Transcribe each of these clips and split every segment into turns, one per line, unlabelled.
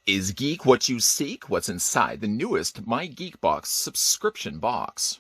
Is Geek what you seek? What's inside the newest My Geek Box subscription box?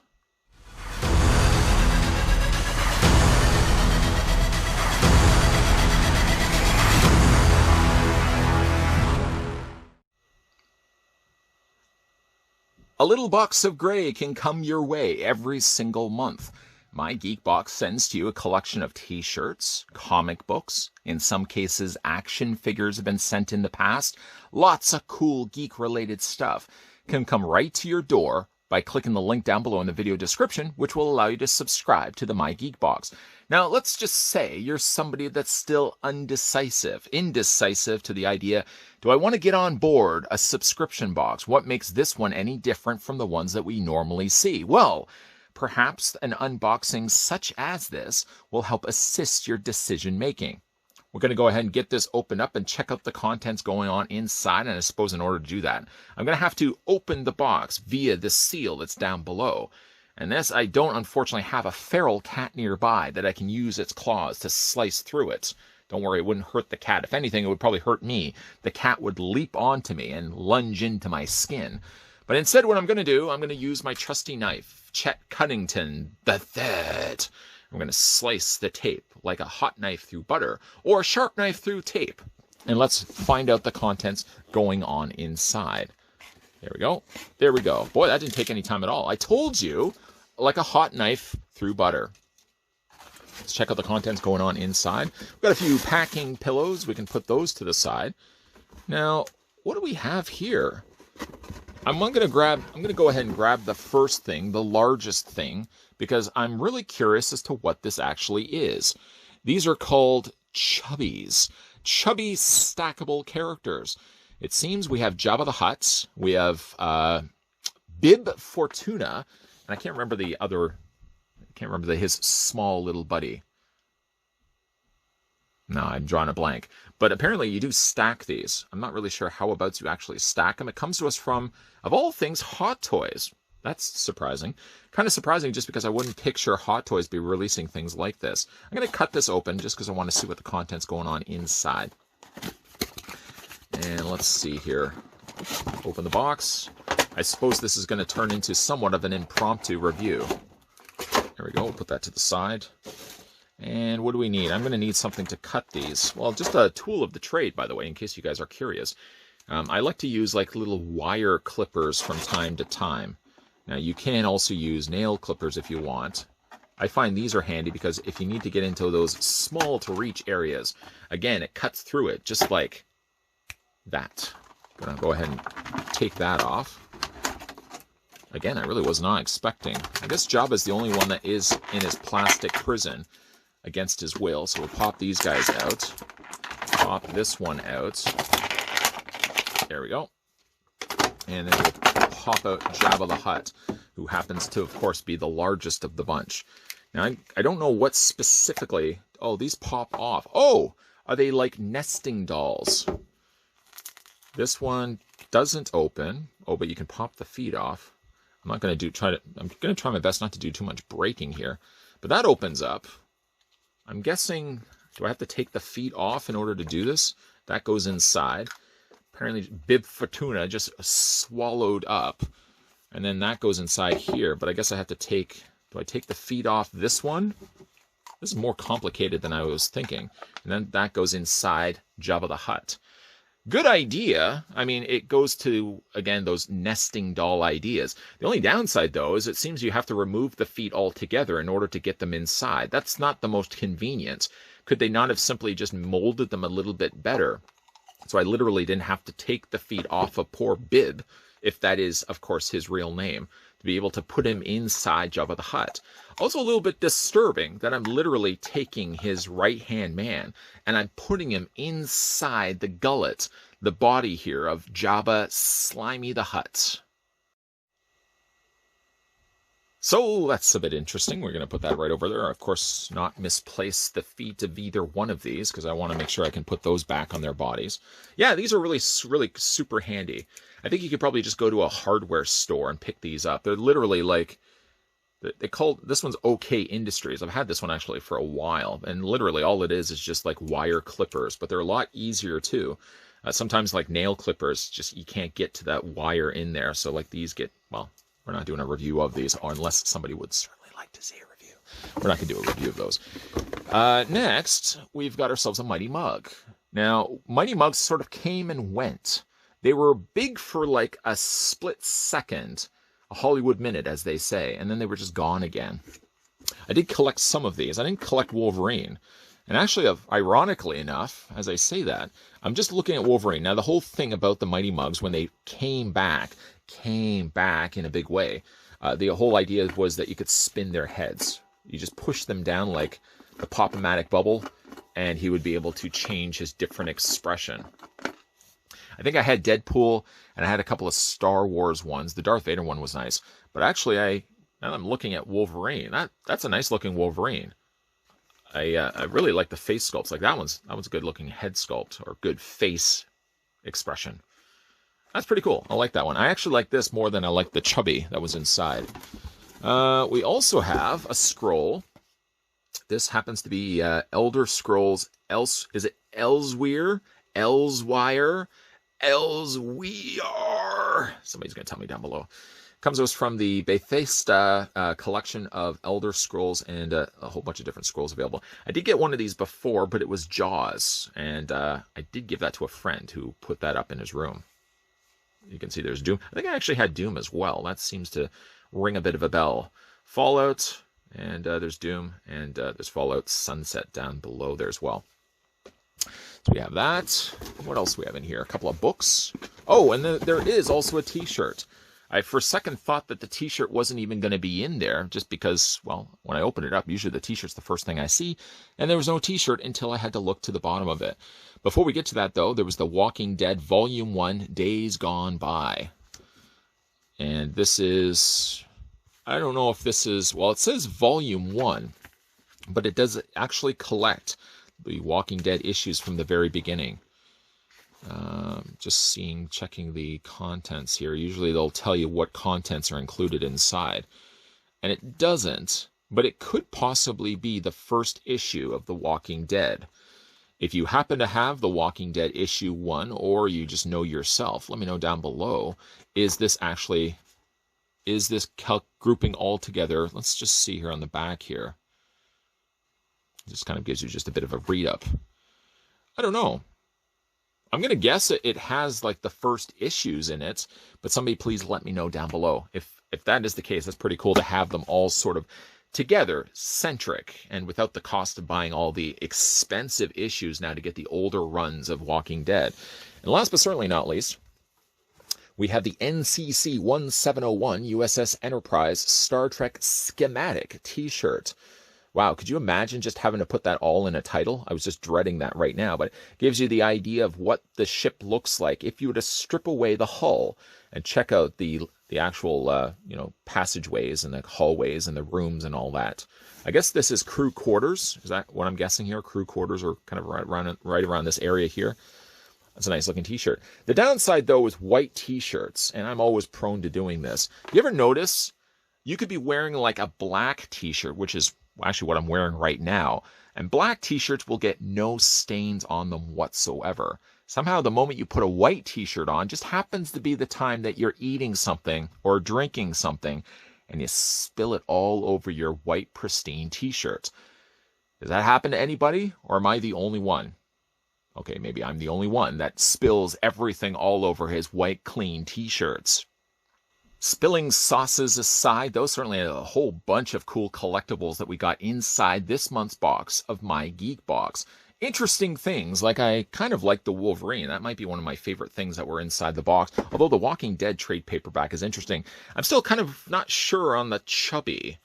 A little box of gray can come your way every single month. My Geek Box sends to you a collection of t-shirts, comic books, in some cases action figures have been sent in the past. Lots of cool geek-related stuff can come right to your door by clicking the link down below in the video description, which will allow you to subscribe to the My Geek Box. Now, let's just say you're somebody that's still indecisive to the idea, do I want to get on board a subscription box? What makes this one any different from the ones that we normally see? Well, perhaps an unboxing such as this will help assist your decision making. We're going to go ahead and get this opened up and check out the contents going on inside. And I suppose in order to do that, I'm going to have to open the box via the seal that's down below. And this, I don't unfortunately have a feral cat nearby that I can use its claws to slice through it. Don't worry, it wouldn't hurt the cat. If anything, it would probably hurt me. The cat would leap onto me and lunge into my skin. But instead, what I'm going to do, I'm going to use my trusty knife, Chet Cunnington III. I'm going to slice the tape like a hot knife through butter or a sharp knife through tape. And let's find out the contents going on inside. There we go. There we go. Boy, that didn't take any time at all. I told you, like a hot knife through butter. Let's check out the contents going on inside. We've got a few packing pillows. We can put those to the side. Now, what do we have here? I'm going to go ahead and grab the first thing, the largest thing, because I'm really curious as to what this actually is. These are called chubbies. Chubby stackable characters. It seems we have Jabba the Hutt, we have Bib Fortuna, and I can't remember his small little buddy. No, I'm drawing a blank. But apparently you do stack these. I'm not really sure how about you actually stack them. It comes to us from, of all things, Hot Toys. That's surprising. Kind of surprising just because I wouldn't picture Hot Toys be releasing things like this. I'm going to cut this open just because I want to see what the content's going on inside. And let's see here. Open the box. I suppose this is going to turn into somewhat of an impromptu review. There we go. We'll put that to the side. And what do we need? I'm going to need something to cut these. Well, just a tool of the trade, by the way, in case you guys are curious. I like to use like little wire clippers from time to time. Now, you can also use nail clippers if you want. I find these are handy because if you need to get into those small to reach areas, again, it cuts through it just like that. I'm going to go ahead and take that off. Again, I really was not expecting. I guess Jabba's the only one that is in his plastic prison against his will. So we'll pop these guys out. Pop this one out. There we go. And then we'll pop out Jabba the Hutt, who happens to, of course, be the largest of the bunch. Now, I don't know what specifically... Oh, these pop off. Oh! Are they like nesting dolls? This one doesn't open. Oh, but you can pop the feet off. I'm going to try my best not to do too much breaking here. But that opens up. I'm guessing, do I have to take the feet off in order to do this? That goes inside. Apparently, Bib Fortuna just swallowed up. And then that goes inside here. But I guess I have to take, do I take the feet off this one? This is more complicated than I was thinking. And then that goes inside Jabba the Hutt. Good idea. I mean, it goes to, again, those nesting doll ideas. The only downside, though, is it seems you have to remove the feet altogether in order to get them inside. That's not the most convenient. Could they not have simply just molded them a little bit better? So I literally didn't have to take the feet off of poor Bib, if that is, of course, his real name, to be able to put him inside Jabba the Hutt. Also a little bit disturbing that I'm literally taking his right-hand man and I'm putting him inside the gullet, the body here of Jabba Slimy the Hutt. So that's a bit interesting. We're going to put that right over there. Of course, not misplace the feet of either one of these because I want to make sure I can put those back on their bodies. Yeah, these are really super handy. I think you could probably just go to a hardware store and pick these up. They're literally like, they call, this one's OK Industries. I've had this one actually for a while. And literally all it is just like wire clippers, but they're a lot easier too. Sometimes like nail clippers, just you can't get to that wire in there. So like these get, well, we're not doing a review of these, or unless somebody would certainly like to see a review. We're not going to do a review of those. Next, we've got ourselves a Mighty Mug. Now, Mighty Mugs sort of came and went. They were big for like a split second, a Hollywood minute, as they say, and then they were just gone again. I did collect some of these. I didn't collect Wolverine. And actually, ironically enough, as I say that, I'm just looking at Wolverine. Now, the whole thing about the Mighty Mugs, when they came back in a big way. The whole idea was that you could spin their heads. You just push them down like the Pop-O-Matic bubble, and he would be able to change his different expression. I think I had Deadpool, and I had a couple of Star Wars ones. The Darth Vader one was nice. But actually, now I'm looking at Wolverine. That's a nice-looking Wolverine. I really like the face sculpts. Like that one's a good-looking head sculpt, or good face expression. That's pretty cool. I like that one. I actually like this more than I like the chubby that was inside. We also have a scroll. This happens to be Elder Scrolls. Is it Elsewhere? Elsewire? Elsewhere? Somebody's going to tell me down below. Comes to us from the Bethesda collection of Elder Scrolls, and a whole bunch of different scrolls available. I did get one of these before, but it was Jaws, and I did give that to a friend who put that up in his room. You can see there's Doom. I think I actually had Doom as well. That seems to ring a bit of a bell. Fallout, and there's Doom, and there's Fallout Sunset down below there as well. So we have that. What else do we have in here? A couple of books. Oh, and there is also a t-shirt. I for a second thought that the t-shirt wasn't even going to be in there, just because, well, when I open it up, usually the t-shirt's the first thing I see, and there was no t-shirt until I had to look to the bottom of it. Before we get to that, though, there was The Walking Dead Volume 1, Days Gone By. And this is, I don't know if this is, well, it says Volume 1, but it does actually collect the Walking Dead issues from the very beginning. Just checking the contents here. Usually they'll tell you what contents are included inside. And it doesn't, but it could possibly be the first issue of The Walking Dead. If you happen to have The Walking Dead issue 1, or you just know yourself, let me know down below. Is this grouping all together? Let's just see here on the back here. Just kind of gives you just a bit of a read-up. I don't know. I'm going to guess it has like the first issues in it, but somebody please let me know down below. If that is the case, that's pretty cool to have them all sort of together, centric, and without the cost of buying all the expensive issues now to get the older runs of Walking Dead. And last but certainly not least, we have the NCC 1701 USS Enterprise Star Trek schematic t-shirt. Wow, could you imagine just having to put that all in a title? I was just dreading that right now, but it gives you the idea of what the ship looks like if you were to strip away the hull and check out the actual passageways and the hallways and the rooms and all that. I guess this is crew quarters. Is that what I'm guessing here? Crew quarters are kind of right around this area here. That's a nice looking t-shirt. The downside though is white t-shirts, and I'm always prone to doing this. You ever notice you could be wearing like a black t-shirt, which is actually what I'm wearing right now, and black t-shirts will get no stains on them whatsoever. Somehow the moment you put a white t-shirt on just happens to be the time that you're eating something or drinking something, and you spill it all over your white pristine t-shirt. Does that happen to anybody, or am I the only one? Okay, maybe I'm the only one that spills everything all over his white clean t-shirts. Spilling sauces aside, though, certainly a whole bunch of cool collectibles that we got inside this month's box of my Geek Box. Interesting things, like I kind of like the Wolverine. That might be one of my favorite things that were inside the box. Although the Walking Dead trade paperback is interesting. I'm still kind of not sure on the Chubby.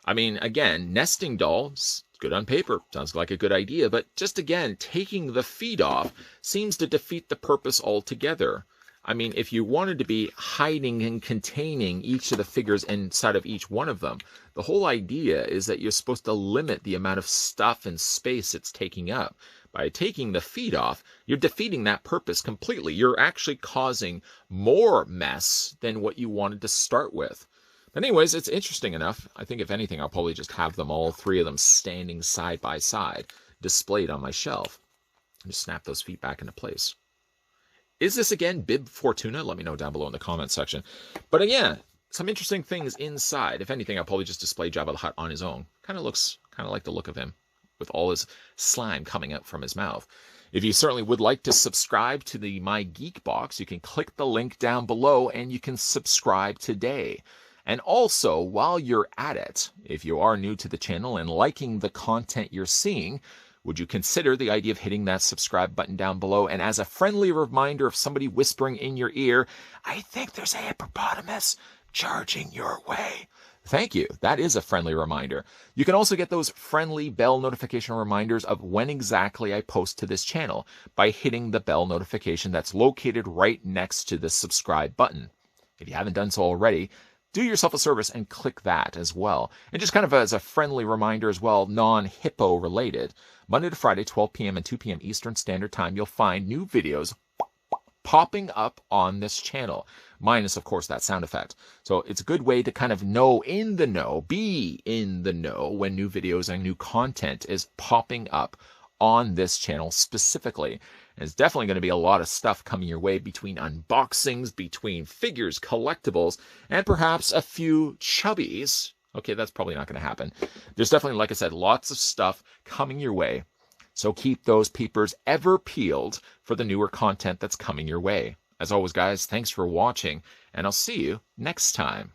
I mean, again, nesting dolls, good on paper, sounds like a good idea. But just again, taking the feet off seems to defeat the purpose altogether. I mean, if you wanted to be hiding and containing each of the figures inside of each one of them, the whole idea is that you're supposed to limit the amount of stuff and space it's taking up. By taking the feet off, you're defeating that purpose completely. You're actually causing more mess than what you wanted to start with. But anyways, it's interesting enough. I think if anything, I'll probably just have them, all three of them, standing side by side, displayed on my shelf. And just snap those feet back into place. Is this again Bib Fortuna? Let me know down below in the comment section. But yeah, some interesting things inside. If anything, I'll probably just display Jabba the Hutt on his own. Kind of like the look of him with all his slime coming out from his mouth. If you certainly would like to subscribe to the My Geek box, you can click the link down below and you can subscribe today. And also, while you're at it, if you are new to the channel and liking the content you're seeing, would you consider the idea of hitting that subscribe button down below? And as a friendly reminder of somebody whispering in your ear, I think there's a hippopotamus charging your way. Thank you. That is a friendly reminder. You can also get those friendly bell notification reminders of when exactly I post to this channel by hitting the bell notification that's located right next to the subscribe button. If you haven't done so already, do yourself a service and click that as well. And just kind of as a friendly reminder as well, non-hippo related, Monday to Friday, 12 p.m. and 2 p.m. Eastern Standard Time, you'll find new videos popping up on this channel, minus, of course, that sound effect. So it's a good way to kind of be in the know when new videos and new content is popping up on this channel specifically. And there's definitely going to be a lot of stuff coming your way between unboxings, between figures, collectibles, and perhaps a few chubbies. Okay, that's probably not going to happen. There's definitely, like I said, lots of stuff coming your way. So keep those peepers ever peeled for the newer content that's coming your way. As always, guys, thanks for watching, and I'll see you next time.